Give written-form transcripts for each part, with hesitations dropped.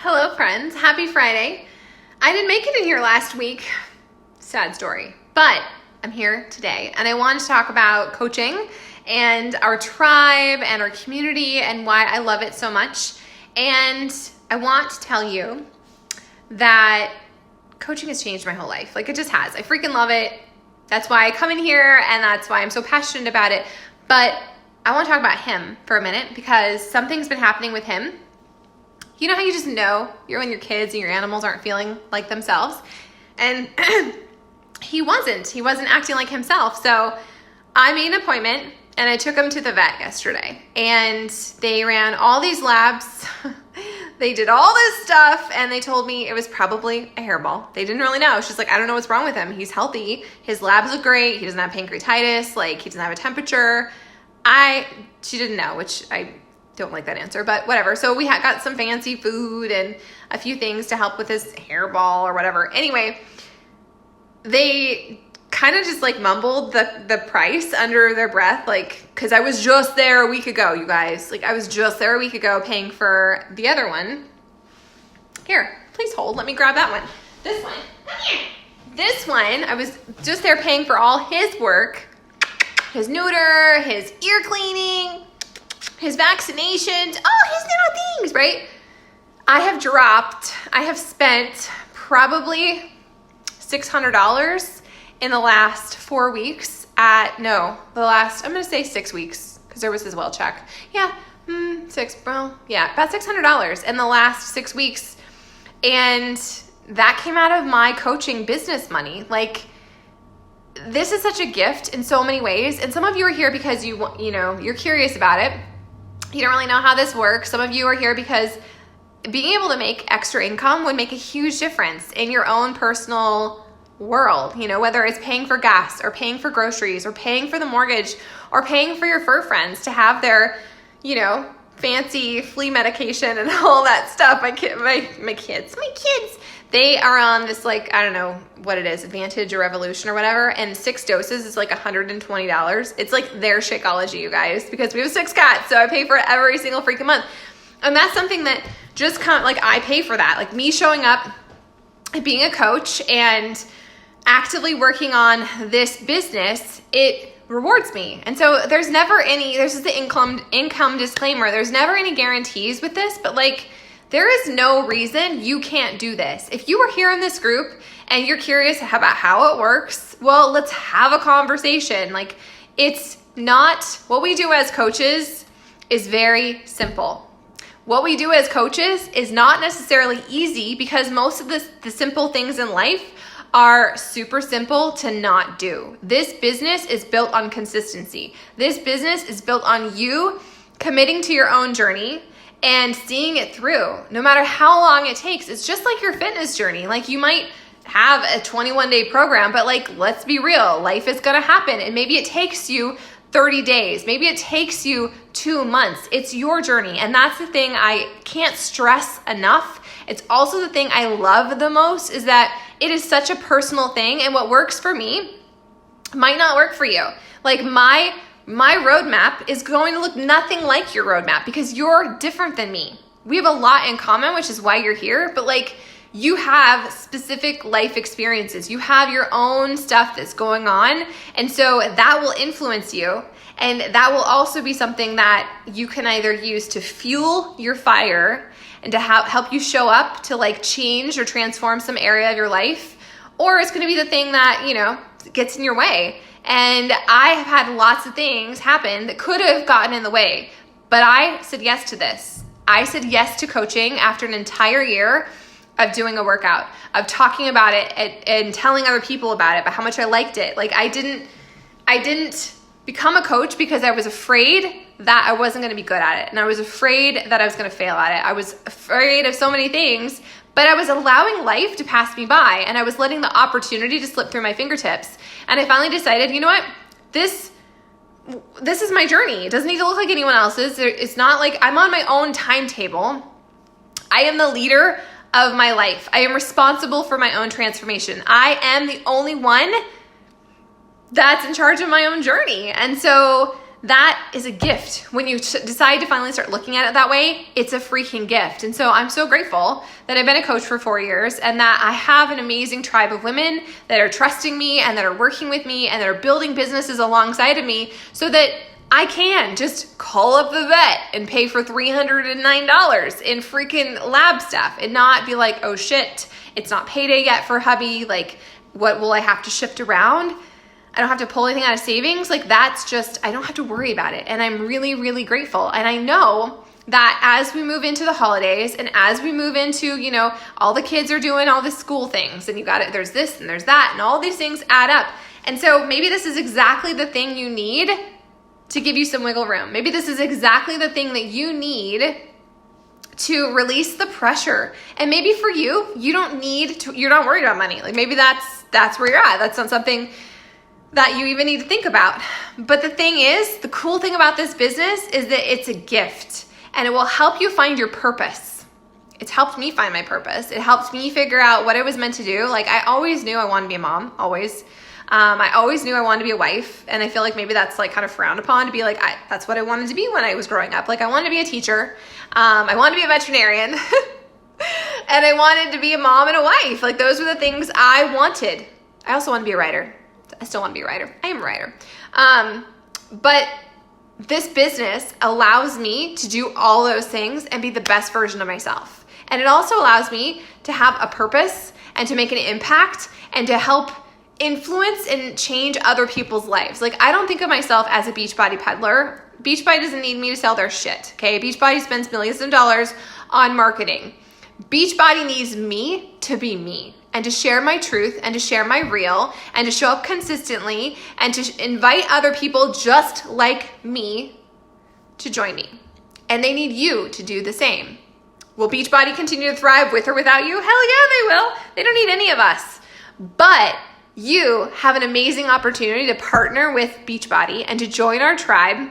Hello friends, happy Friday. I didn't make it in here last week, sad story, but I'm here today and I wanted to talk about coaching and our tribe and our community and why I love it so much. And I want to tell you that coaching has changed my whole life. Like, it just has. I freaking love it. That's why I come in here and that's why I'm so passionate about it. But I want to talk about him for a minute because something's been happening with him. You know how you just know when your kids and your animals aren't feeling like themselves? And he wasn't acting like himself. So I made an appointment and I took him to the vet yesterday and they ran all these labs. They did all this stuff and they told me it was probably a hairball. They didn't really know. She's like, I don't know what's wrong with him. He's healthy. His labs look great. He doesn't have pancreatitis. Like, he doesn't have a temperature. She didn't know, which I don't like that answer, but whatever. So we got some fancy food and a few things to help with his hairball or whatever. Anyway, they kind of just like mumbled the price under their breath, like, because I was just there a week ago, you guys. Like, I was just there a week ago paying for the other one. Here, please hold. Let me grab that one. This one. Come here. This one, I was just there paying for all his work, his neuter, his ear cleaning, his vaccinations, all his little things, right? I have spent probably $600 in the last 4 weeks I'm going to say 6 weeks because there was his well check. Yeah, about $600 in the last 6 weeks. And that came out of my coaching business money. Like, this is such a gift in so many ways. And some of you are here because you're curious about it. You don't really know how this works. Some of you are here because being able to make extra income would make a huge difference in your own personal world, whether it's paying for gas or paying for groceries or paying for the mortgage or paying for your fur friends to have their, fancy flea medication and all that stuff. My kids, they are on this, like, I don't know what it is, Advantage or Revolution or whatever, and 6 doses is like $120. It's like their Shakeology, you guys, because we have 6 cats, so I pay for it every single freaking month. And that's something that just I pay for that. Like, me showing up and being a coach and actively working on this business, it rewards me. And so there's just the income disclaimer. There's never any guarantees with this, but like, there is no reason you can't do this. If you are here in this group and you're curious about how it works, well, let's have a conversation. Like, it's not, what we do as coaches is very simple. What we do as coaches is not necessarily easy because most of the simple things in life are super simple to not do. This business is built on consistency. This business is built on you committing to your own journey and seeing it through, no matter how long it takes. It's just like your fitness journey. Like, you might have a 21-day program, but like, let's be real, life is gonna happen. And maybe it takes you 30 days. Maybe it takes you 2 months. It's your journey. And that's the thing I can't stress enough. It's also the thing I love the most, is that it is such a personal thing. And what works for me might not work for you. Like, my roadmap is going to look nothing like your roadmap because you're different than me. We have a lot in common, which is why you're here. But like, you have specific life experiences. You have your own stuff that's going on. And so that will influence you. And that will also be something that you can either use to fuel your fire and to help you show up to like change or transform some area of your life. Or it's going to be the thing that, gets in your way. And I have had lots of things happen that could have gotten in the way. But I said yes to this. I said yes to coaching after an entire year of doing a workout, of talking about it and telling other people about it, about how much I liked it. Like, I didn't become a coach because I was afraid that I wasn't going to be good at it. And I was afraid that I was going to fail at it. I was afraid of so many things, but I was allowing life to pass me by and I was letting the opportunity to slip through my fingertips. And I finally decided, you know what? This is my journey. It doesn't need to look like anyone else's. It's not like I'm on my own timetable. I am the leader of my life. I am responsible for my own transformation. I am the only one that's in charge of my own journey. And so that is a gift. When you decide to finally start looking at it that way, it's a freaking gift. And so I'm so grateful that I've been a coach for 4 years and that I have an amazing tribe of women that are trusting me and that are working with me and that are building businesses alongside of me so that I can just call up the vet and pay for $309 in freaking lab stuff and not be like, oh shit, it's not payday yet for hubby. Like, what will I have to shift around? I don't have to pull anything out of savings. Like, that's just, I don't have to worry about it. And I'm really, really grateful. And I know that as we move into the holidays and as we move into, you know, all the kids are doing all the school things and you got it, there's this and there's that and all these things add up. And so maybe this is exactly the thing you need to give you some wiggle room. Maybe this is exactly the thing that you need to release the pressure. And maybe for you, you don't need to, you're not worried about money. Like maybe that's where you're at. That's not something that you even need to think about. But the thing is, the cool thing about this business is that it's a gift and it will help you find your purpose. It's helped me find my purpose. It helped me figure out what I was meant to do. Like I always knew I wanted to be a mom, always. I always knew I wanted to be a wife. And I feel like maybe that's like kind of frowned upon to be like, that's what I wanted to be when I was growing up. Like I wanted to be a teacher. I wanted to be a veterinarian and I wanted to be a mom and a wife. Like those were the things I wanted. I also want to be a writer. I still want to be a writer. I am a writer. But this business allows me to do all those things and be the best version of myself. And it also allows me to have a purpose and to make an impact and to help influence and change other people's lives. Like I don't think of myself as a Beachbody peddler. Beachbody doesn't need me to sell their shit, okay? Beachbody spends millions of dollars on marketing. Beachbody needs me to be me and to share my truth and to share my real and to show up consistently and to invite other people just like me to join me. And they need you to do the same. Will Beachbody continue to thrive with or without you? Hell yeah, they will. They don't need any of us. But you have an amazing opportunity to partner with Beachbody and to join our tribe,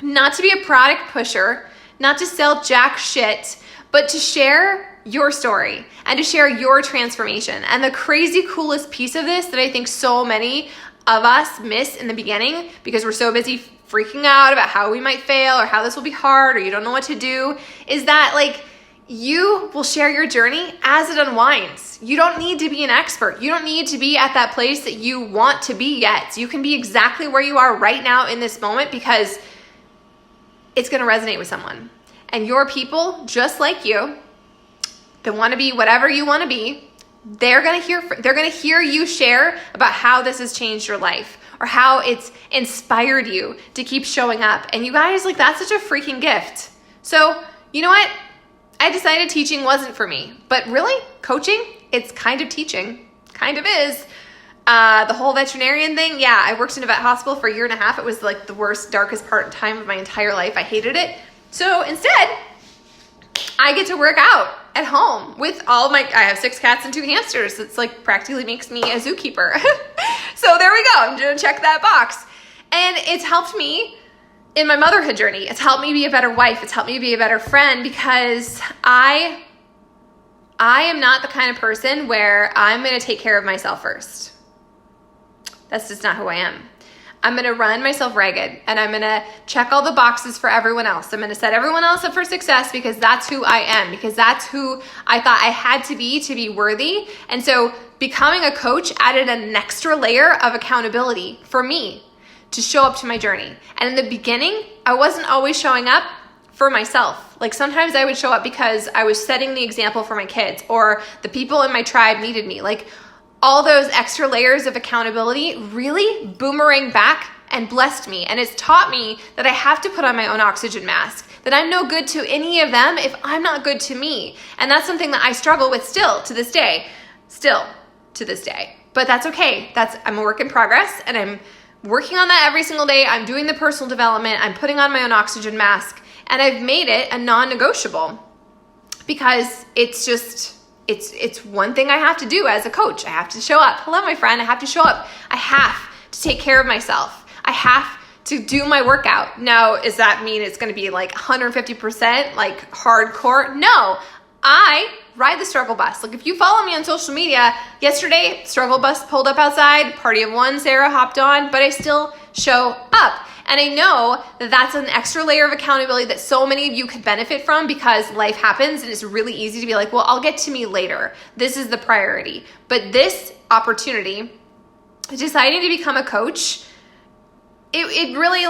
not to be a product pusher, not to sell jack shit, but to share your story and to share your transformation. And the crazy coolest piece of this that I think so many of us miss in the beginning because we're so busy freaking out about how we might fail or how this will be hard or you don't know what to do is that like you will share your journey as it unwinds. You don't need to be an expert. You don't need to be at that place that you want to be yet. You can be exactly where you are right now in this moment because it's going to resonate with someone. And your people, just like you, that want to be whatever you want to be, they're going to hear you share about how this has changed your life or how it's inspired you to keep showing up. And you guys, like that's such a freaking gift. So, you know what? I decided teaching wasn't for me, but really coaching, it's kind of teaching, kind of is. The whole veterinarian thing, yeah, I worked in a vet hospital for 1.5 years. It was like the worst, darkest time of my entire life. I hated it. So instead, I get to work out at home with I have 6 cats and 2 hamsters. It's like practically makes me a zookeeper. So there we go. I'm going to check that box. And it's helped me in my motherhood journey. It's helped me be a better wife. It's helped me be a better friend because I am not the kind of person where I'm going to take care of myself first. That's just not who I am. I'm going to run myself ragged and I'm going to check all the boxes for everyone else. I'm going to set everyone else up for success because that's who I am, because that's who I thought I had to be worthy. And so becoming a coach added an extra layer of accountability for me to show up to my journey. And in the beginning, I wasn't always showing up for myself. Like sometimes I would show up because I was setting the example for my kids or the people in my tribe needed me. Like all those extra layers of accountability really boomerang back and blessed me. And it's taught me that I have to put on my own oxygen mask, that I'm no good to any of them if I'm not good to me. And that's something that I struggle with still to this day. But that's okay. I'm a work in progress and I'm working on that every single day. I'm doing the personal development. I'm putting on my own oxygen mask and I've made it a non-negotiable because it's one thing I have to do as a coach. I have to show up. Hello, my friend. I have to show up. I have to take care of myself. I have to do my workout. Now, does that mean it's going to be like 150% like hardcore? No, I ride the struggle bus. Like if you follow me on social media, yesterday, struggle bus pulled up outside, party of one, Sarah hopped on, but I still show up. And I know that that's an extra layer of accountability that so many of you could benefit from, because life happens and it's really easy to be like, well, I'll get to me later. This is the priority. But this opportunity, deciding to become a coach, it really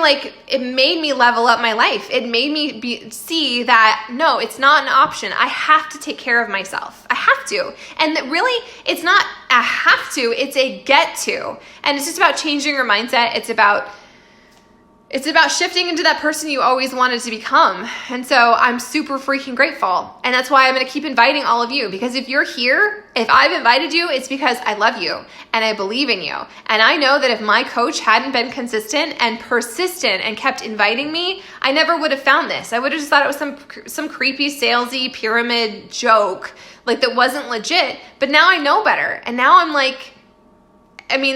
it made me level up my life. It made me see that no, it's not an option. I have to take care of myself. I have to. And that really, it's not a have to, it's a get to. And it's just about changing your mindset. It's about shifting into that person you always wanted to become. And so I'm super freaking grateful. And that's why I'm going to keep inviting all of you, because if you're here, if I've invited you, it's because I love you and I believe in you. And I know that if my coach hadn't been consistent and persistent and kept inviting me, I never would have found this. I would have just thought it was some creepy, salesy pyramid joke, that wasn't legit. But now I know better. And now I'm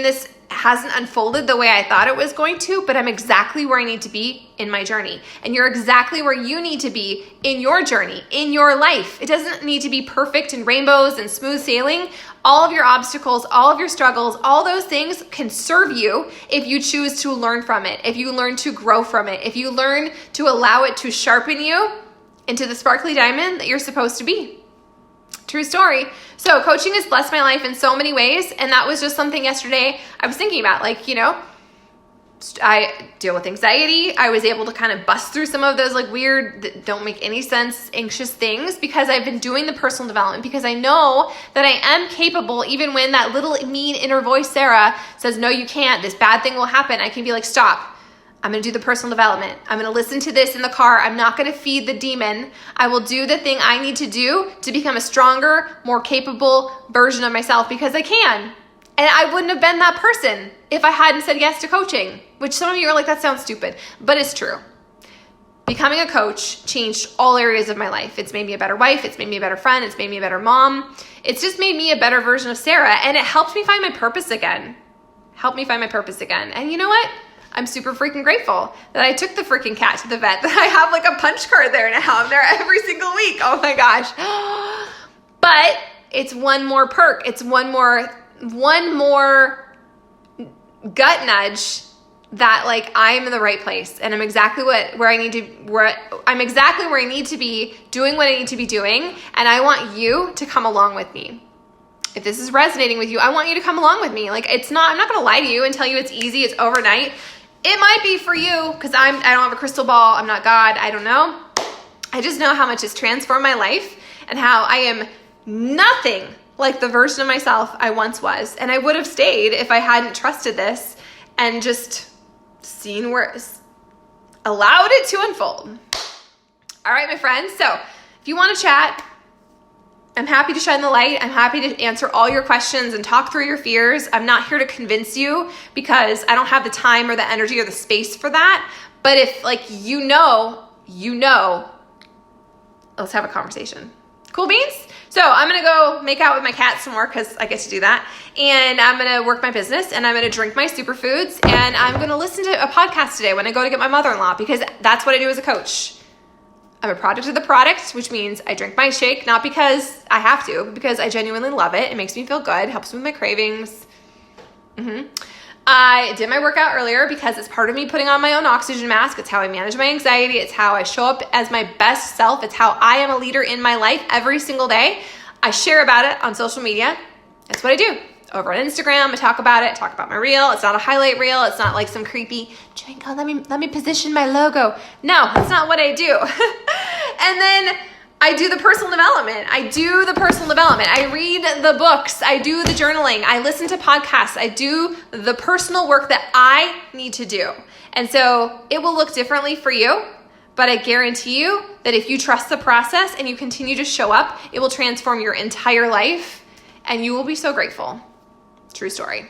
this hasn't unfolded the way I thought it was going to, but I'm exactly where I need to be in my journey. And you're exactly where you need to be in your journey, in your life. It doesn't need to be perfect and rainbows and smooth sailing. All of your obstacles, all of your struggles, all those things can serve you if you choose to learn from it, if you learn to grow from it, if you learn to allow it to sharpen you into the sparkly diamond that you're supposed to be. True story. So coaching has blessed my life in so many ways. And that was just something yesterday I was thinking about. I deal with anxiety. I was able to kind of bust through some of those weird, that don't make any sense, anxious things, because I've been doing the personal development, because I know that I am capable, even when that little mean inner voice, Sarah, says, no, you can't, this bad thing will happen. I can be like, stop. I'm going to do the personal development. I'm going to listen to this in the car. I'm not going to feed the demon. I will do the thing I need to do to become a stronger, more capable version of myself, because I can. And I wouldn't have been that person if I hadn't said yes to coaching, which some of you are like, that sounds stupid, but it's true. Becoming a coach changed all areas of my life. It's made me a better wife. It's made me a better friend. It's made me a better mom. It's just made me a better version of Sarah. And it helped me find my purpose again. And you know what? I'm super freaking grateful that I took the freaking cat to the vet, that I have a punch card there now. I'm there every single week. Oh my gosh. But it's one more perk. It's one more gut nudge that I'm in the right place, and I'm exactly where I need to be, doing what I need to be doing. And I want you to come along with me. If this is resonating with you, I want you to come along with me. I'm not going to lie to you and tell you it's easy, it's overnight. It might be for you, because I don't have a crystal ball. I'm not God. I don't know. I just know how much it's transformed my life, and how I am nothing like the version of myself I once was. And I would have stayed if I hadn't trusted this and just seen where allowed it to unfold. All right, my friends. So if you want to chat, I'm happy to shine the light. I'm happy to answer all your questions and talk through your fears. I'm not here to convince you, because I don't have the time or the energy or the space for that. But if you know, let's have a conversation. Cool beans? So I'm going to go make out with my cat some more, because I get to do that. And I'm going to work my business, and I'm going to drink my superfoods, and I'm going to listen to a podcast today when I go to get my mother-in-law, because that's what I do as a coach. I'm a product of the product, which means I drink my shake, not because I have to, but because I genuinely love it. It makes me feel good, helps with my cravings. I did my workout earlier because it's part of me putting on my own oxygen mask. It's how I manage my anxiety. It's how I show up as my best self. It's how I am a leader in my life every single day. I share about it on social media. That's what I do. Over on Instagram, I talk about it, talk about my reel. It's not a highlight reel. It's not some creepy, Janko, let me position my logo. No, that's not what I do. And then I do the personal development. I read the books. I do the journaling. I listen to podcasts. I do the personal work that I need to do. And so it will look differently for you, but I guarantee you that if you trust the process and you continue to show up, it will transform your entire life, and you will be so grateful. True story.